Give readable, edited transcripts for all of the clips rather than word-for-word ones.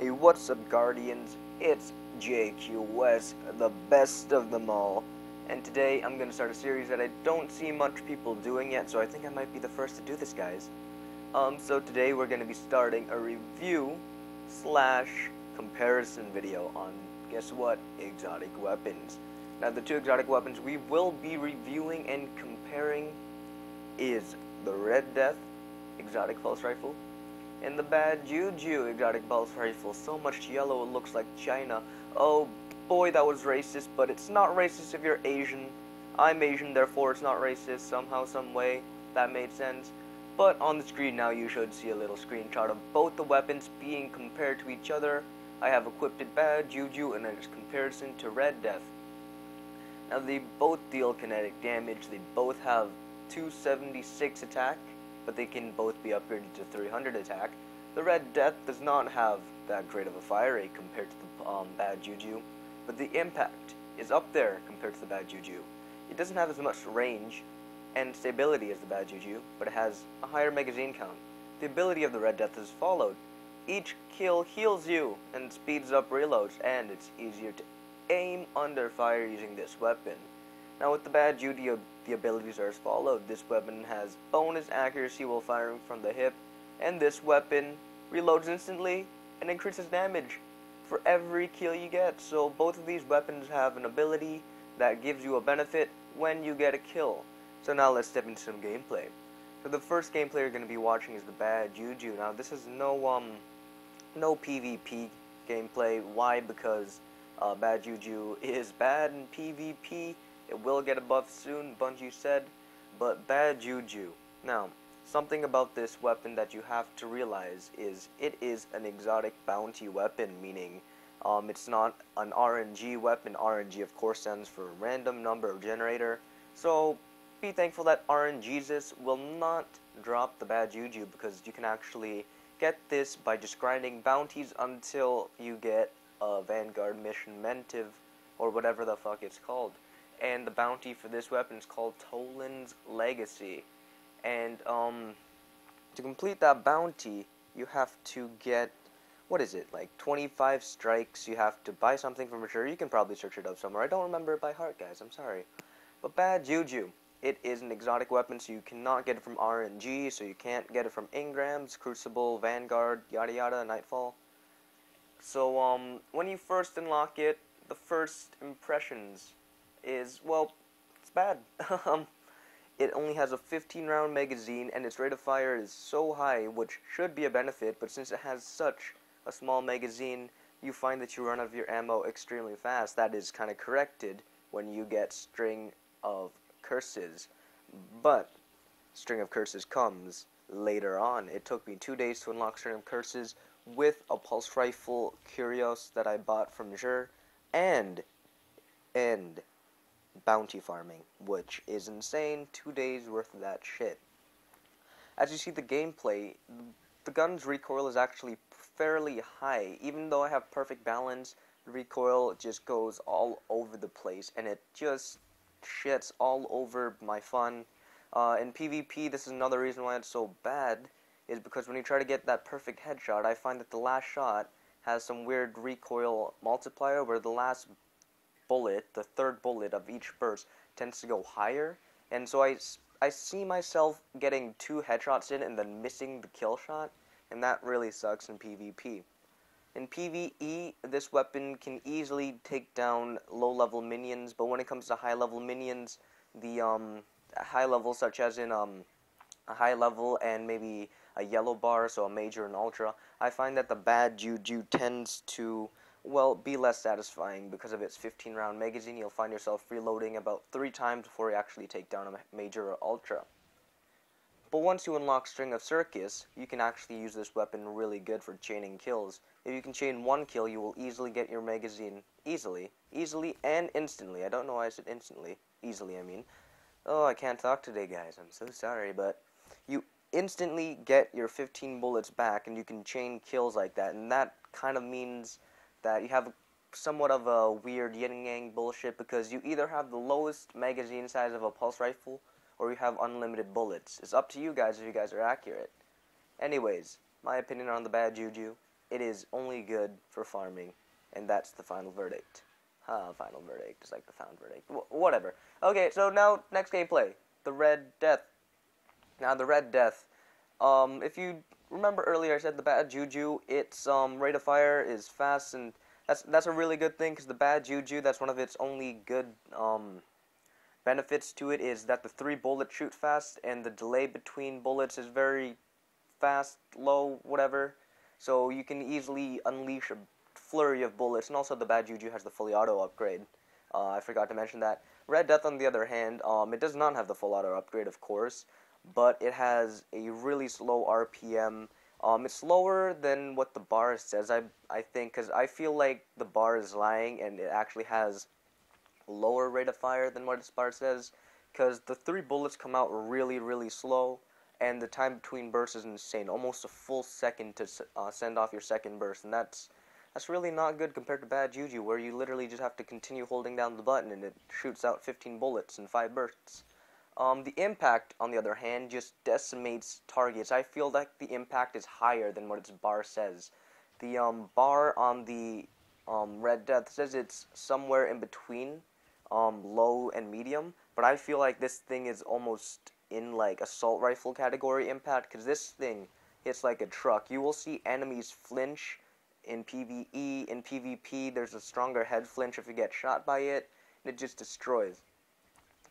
Hey, what's up, Guardians? It's JQS, the best of them all. And today I'm going to start a series that I don't see much people doing yet, so I think I might be the first to do this, guys. So today we're going to be starting a review slash comparison video on, guess what, exotic weapons. Now, the two exotic weapons we will be reviewing and comparing is the Red Death exotic pulse rifle and the bad Juju exotic pulse rifle. So much yellow it looks like China. Oh boy, that was racist, but it's not racist if you're Asian. I'm Asian, therefore it's not racist somehow, some way. That made sense. But on the screen now you should see a little screenshot of both the weapons being compared to each other. I have equipped it bad Juju in its comparison to Red Death. Now they both deal kinetic damage. They both have 276 attack, but they can both be upgraded to 300 attack. The Red Death does not have that great of a fire rate compared to the bad Juju, but the impact is up there compared to the bad Juju. It doesn't have as much range and stability as the bad Juju, but it has a higher magazine count. The ability of the Red Death is followed. Each kill heals you and speeds up reloads, and it's easier to aim under fire using this weapon. Now with the bad Juju, the abilities are as followed. This weapon has bonus accuracy while firing from the hip, and this weapon reloads instantly and increases damage for every kill you get. So both of these weapons have an ability that gives you a benefit when you get a kill. So now let's step into some gameplay. So the first gameplay you're going to be watching is the bad Juju. Now this is no PvP gameplay. Why? Because bad Juju is bad in PvP. It will get a buff soon, Bungie said, but bad Juju. Now, something about this weapon that you have to realize is it is an exotic bounty weapon, meaning it's not an RNG weapon. RNG, of course, stands for random number generator. So be thankful that RNGesus will not drop the bad Juju, because you can actually get this by just grinding bounties until you get a Vanguard mission mentive, or whatever the fuck it's called. And the bounty for this weapon is called Toland's Legacy. And to complete that bounty, you have to get, what is it, like 25 strikes. You have to buy something from a sure. You can probably search it up somewhere. I don't remember it by heart, guys. I'm sorry. But bad Juju, it is an exotic weapon, so you cannot get it from RNG, so you can't get it from Ingrams, Crucible, Vanguard, yada yada, Nightfall. So when you first unlock it, the first impressions is, well, it's bad. It only has a 15-round magazine, and its rate of fire is so high, which should be a benefit, but since it has such a small magazine, you find that you run out of your ammo extremely fast. That is kind of corrected when you get String of Curses, but String of Curses comes later on. It took me 2 days to unlock String of Curses with a pulse rifle Curios that I bought from Juju, and bounty farming, which is insane. 2 days worth of that shit. As you see the gameplay, the gun's recoil is actually fairly high. Even though I have perfect balance, the recoil just goes all over the place, and it just shits all over my fun. In PvP, this is another reason why it's so bad, is because when you try to get that perfect headshot, I find that the last shot has some weird recoil multiplier where the last bullet, the third bullet of each burst, tends to go higher, and so I see myself getting 2 headshots in and then missing the kill shot, and that really sucks in PvP. In PvE, this weapon can easily take down low-level minions, but when it comes to high-level minions, the high level, such as in a high level and maybe a yellow bar, so a major and ultra, I find that the bad Juju tends to, well, be less satisfying because of its 15-round magazine. You'll find yourself reloading about 3 times before you actually take down a major or ultra. But once you unlock String of Circus, you can actually use this weapon really good for chaining kills. If you can chain 1 kill, you will easily get your magazine easily and instantly. I don't know why I said instantly. Easily, I mean. Oh, I can't talk today, guys. I'm so sorry, but you instantly get your 15 bullets back, and you can chain kills like that, and that kind of means that you have somewhat of a weird yin-yang bullshit, because you either have the lowest magazine size of a pulse rifle, or you have unlimited bullets. It's up to you guys if you guys are accurate. Anyways, my opinion on the bad Juju, it is only good for farming, and that's the final verdict. Final verdict is like the found verdict. Whatever. Okay, so now, next gameplay. The Red Death. Now, the Red Death. If you remember earlier, I said the bad Juju, its rate of fire is fast, and that's a really good thing, because the bad Juju, that's one of its only good benefits to it, is that the 3 bullets shoot fast, and the delay between bullets is very fast, low, whatever. So you can easily unleash a flurry of bullets, and also the bad Juju has the fully auto upgrade. I forgot to mention that. Red Death, on the other hand, it does not have the full auto upgrade, of course, but it has a really slow RPM. It's slower than what the bar says, I think, because I feel like the bar is lying, and it actually has a lower rate of fire than what its bar says, because the 3 bullets come out really, really slow, and the time between bursts is insane, almost a full second to send off your second burst, and that's really not good compared to bad Juju, where you literally just have to continue holding down the button, and it shoots out 15 bullets in 5 bursts. The impact, on the other hand, just decimates targets. I feel like the impact is higher than what its bar says. The bar on the Red Death says it's somewhere in between low and medium, but I feel like this thing is almost in like assault rifle category impact, because this thing hits like a truck. You will see enemies flinch in PvE. In PvP, there's a stronger head flinch if you get shot by it, and it just destroys.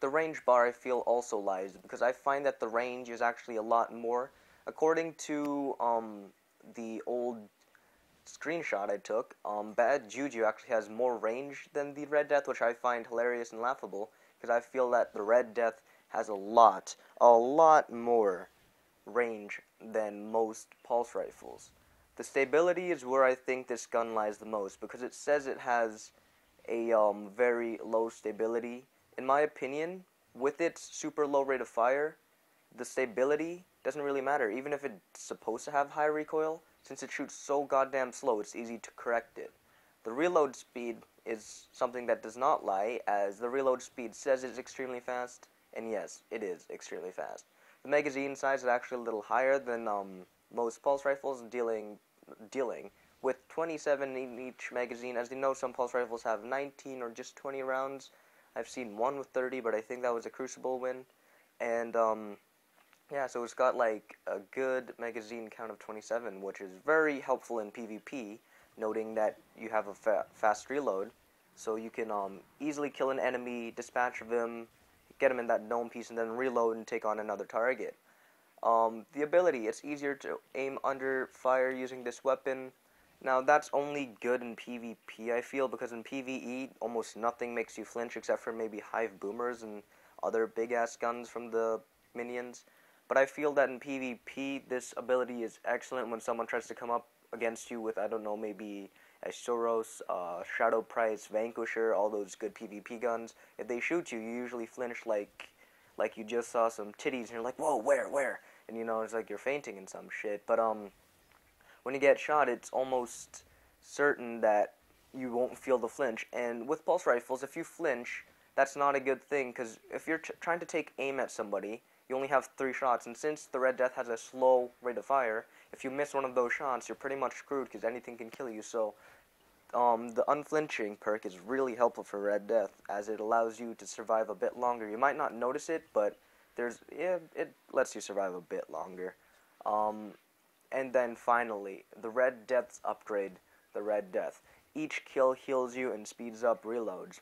The range bar, I feel, also lies, because I find that the range is actually a lot more. According to the old screenshot I took, bad Juju actually has more range than the Red Death, which I find hilarious and laughable, because I feel that the Red Death has a lot more range than most pulse rifles. The stability is where I think this gun lies the most, because it says it has a very low stability. In my opinion, with its super low rate of fire, the stability doesn't really matter. Even if it's supposed to have high recoil, since it shoots so goddamn slow, it's easy to correct it. The reload speed is something that does not lie, as the reload speed says it's extremely fast, and yes, it is extremely fast. The magazine size is actually a little higher than most pulse rifles, dealing with 27 in each magazine. As you know, some pulse rifles have 19 or just 20 rounds. I've seen one with 30, but I think that was a Crucible win. And, yeah, so it's got, like, a good magazine count of 27, which is very helpful in PvP, noting that you have a fast reload, so you can easily kill an enemy, dispatch them, get him in that dome piece, and then reload and take on another target. The ability, it's easier to aim under fire using this weapon. Now, that's only good in PvP, I feel, because in PvE, almost nothing makes you flinch except for maybe Hive Boomers and other big-ass guns from the minions. But I feel that in PvP, this ability is excellent when someone tries to come up against you with, I don't know, maybe a Soros, Shadow Price, Vanquisher, all those good PvP guns. If they shoot you, you usually flinch like you just saw some titties, and you're like, whoa, where? And, you know, it's like you're fainting and some shit. But, when you get shot, it's almost certain that you won't feel the flinch. And with pulse rifles, if you flinch, that's not a good thing, because if you're trying to take aim at somebody, you only have 3 shots, and since the Red Death has a slow rate of fire, if you miss one of those shots, you're pretty much screwed, because anything can kill you. So the unflinching perk is really helpful for Red Death, as it allows you to survive a bit longer. You might not notice it, but it lets you survive a bit longer. And then finally, the Red Death's upgrade, the Red Death. Each kill heals you and speeds up reloads.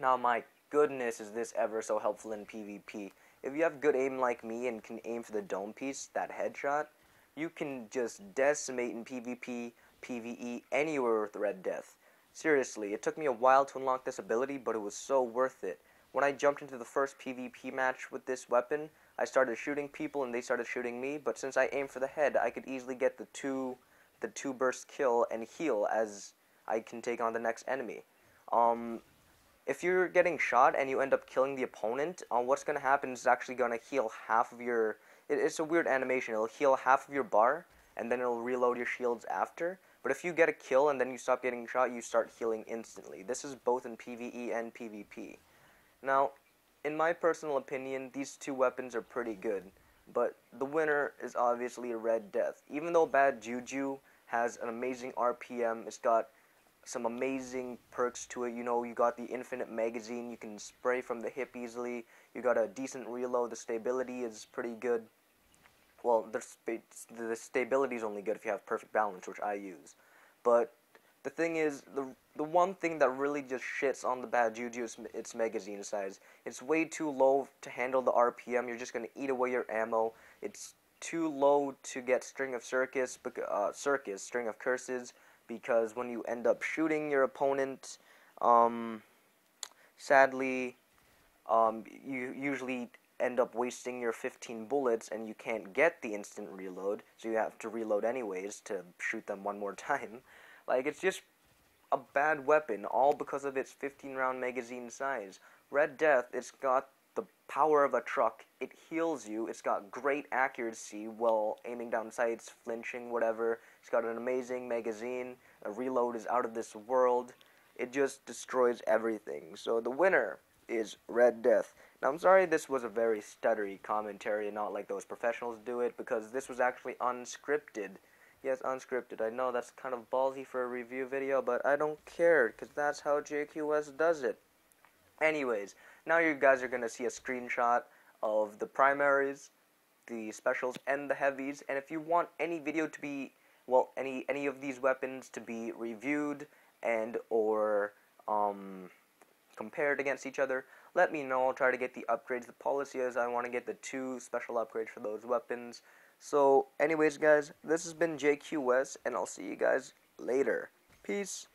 Now, my goodness, is this ever so helpful in PvP. If you have good aim like me and can aim for the dome piece, that headshot, you can just decimate in PvP, PvE, anywhere with Red Death. Seriously, it took me a while to unlock this ability, but it was so worth it. When I jumped into the first PvP match with this weapon, I started shooting people and they started shooting me, but since I aimed for the head, I could easily get the two burst kill and heal as I can take on the next enemy. If you're getting shot and you end up killing the opponent, what's going to happen is actually going to heal half of your... It's a weird animation. It'll heal half of your bar, and then it'll reload your shields after. But if you get a kill and then you stop getting shot, you start healing instantly. This is both in PvE and PvP. Now, in my personal opinion, these 2 weapons are pretty good, but the winner is obviously a Red Death. Even though bad Juju has an amazing RPM. It's got some amazing perks to it. You know, you got the infinite magazine. You can spray from the hip easily. You got a decent reload. The stability is pretty good. Well, the stability is only good if you have perfect balance, which I use. But the thing is, the one thing that really just shits on the bad Juju is its magazine size. It's way too low to handle the RPM. You're just going to eat away your ammo. It's too low to get string of string of curses, because when you end up shooting your opponent, sadly, you usually end up wasting your 15 bullets, and you can't get the instant reload, so you have to reload anyways to shoot them one more time. Like, it's just a bad weapon, all because of its 15-round magazine size. Red Death, it's got the power of a truck. It heals you. It's got great accuracy while aiming down sights, flinching, whatever. It's got an amazing magazine. The reload is out of this world. It just destroys everything. So the winner is Red Death. Now, I'm sorry this was a very stuttery commentary and not like those professionals do it, because this was actually unscripted. Yes, unscripted. I know that's kind of ballsy for a review video, but I don't care, because that's how JQS does it. Anyways, now you guys are going to see a screenshot of the primaries, the specials, and the heavies, and if you want any video to be, well, any of these weapons to be reviewed and or compared against each other, let me know. I'll try to get the upgrades. The policy is I want to get the 2 special upgrades for those weapons. So anyways, guys, this has been JQS, and I'll see you guys later. Peace.